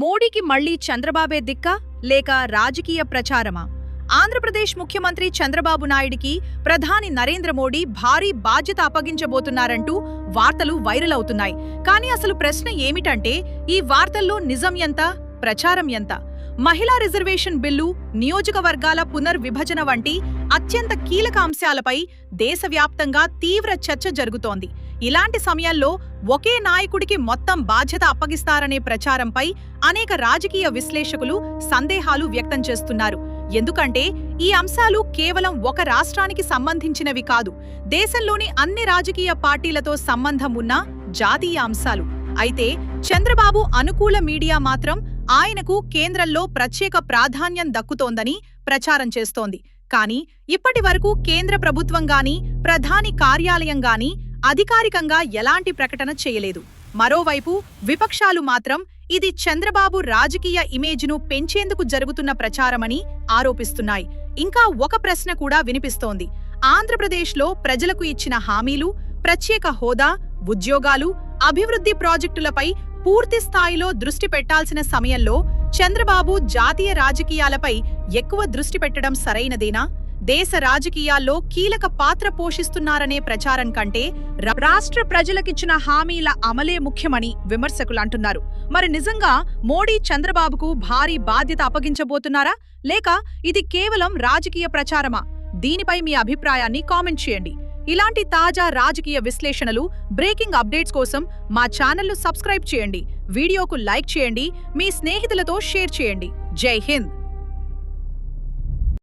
మోడీకి మళ్లీ చంద్రబాబే దిక్కా లేక రాజకీయ ప్రచారమా? ఆంధ్రప్రదేశ్ ముఖ్యమంత్రి చంద్రబాబు నాయుడికి ప్రధాని నరేంద్ర మోడీ భారీ బాధ్యత అప్పగించబోతున్నారంటూ వార్తలు వైరల్ అవుతున్నాయి. కానీ అసలు ప్రశ్న ఏమిటంటే, ఈ వార్తల్లో నిజం ఎంత, ప్రచారం ఎంత? మహిళా రిజర్వేషన్ బిల్లు, నియోజకవర్గాల పునర్విభజన వంటి అత్యంత కీలక అంశాలపై దేశవ్యాప్తంగా తీవ్ర చర్చ జరుగుతోంది. ఇలాంటి సమయంలో ఒకే నాయకుడికి మొత్తం బాధ్యత అప్పగిస్తారనే ప్రచారంపై అనేక రాజకీయ విశ్లేషకులు సందేహాలు వ్యక్తం చేస్తున్నారు. ఎందుకంటే ఈ అంశాలు కేవలం ఒక రాష్ట్రానికి సంబంధించినవి కాదు, దేశంలోని అన్ని రాజకీయ పార్టీలతో సంబంధం ఉన్న జాతీయ అంశాలు. అయితే చంద్రబాబు అనుకూల మీడియా మాత్రం ఆయనకు కేంద్రంలో ప్రత్యేక ప్రాధాన్యం దక్కుతోందని ప్రచారం చేస్తోంది. కానీ ఇప్పటి వరకు కేంద్ర ప్రభుత్వం గానీ, ప్రధాని కార్యాలయం గానీ అధికారికంగా ఎలాంటి ప్రకటన చేయలేదు. మరోవైపు విపక్షాలు మాత్రం ఇది చంద్రబాబు రాజకీయ ఇమేజ్ను పెంచేందుకు జరుగుతున్న ప్రచారమని ఆరోపిస్తున్నాయి. ఇంకా ఒక ప్రశ్న కూడా వినిపిస్తోంది. ఆంధ్రప్రదేశ్లో ప్రజలకు ఇచ్చిన హామీలు, ప్రత్యేక హోదా, ఉద్యోగాలు, అభివృద్ధి ప్రాజెక్టులపై పూర్తి స్థాయిలో దృష్టి పెట్టాల్సిన సమయంలో చంద్రబాబు జాతీయ రాజకీయాలపై ఎక్కువ దృష్టి పెట్టడం సరైనదేనా? దేశ రాజకీయాల్లో కీలక పాత్ర పోషిస్తున్నారనే ప్రచారం కంటే రాష్ట్ర ప్రజలకిచ్చిన హామీల అమలే ముఖ్యమని విమర్శకులు అంటున్నారు. మరి నిజంగా మోడీ చంద్రబాబుకు భారీ బాధ్యత అప్పగించబోతున్నారా, లేక ఇది కేవలం రాజకీయ ప్రచారమా? దీనిపై మీ అభిప్రాయాన్ని కామెంట్ చేయండి. ఇలాంటి తాజా రాజకీయ విశ్లేషణలు, బ్రేకింగ్ అప్డేట్స్ కోసం మా ఛానల్ను సబ్స్క్రైబ్ చేయండి. వీడియోకు లైక్ చేయండి, మీ స్నేహితులతో షేర్ చేయండి. జై హింద్.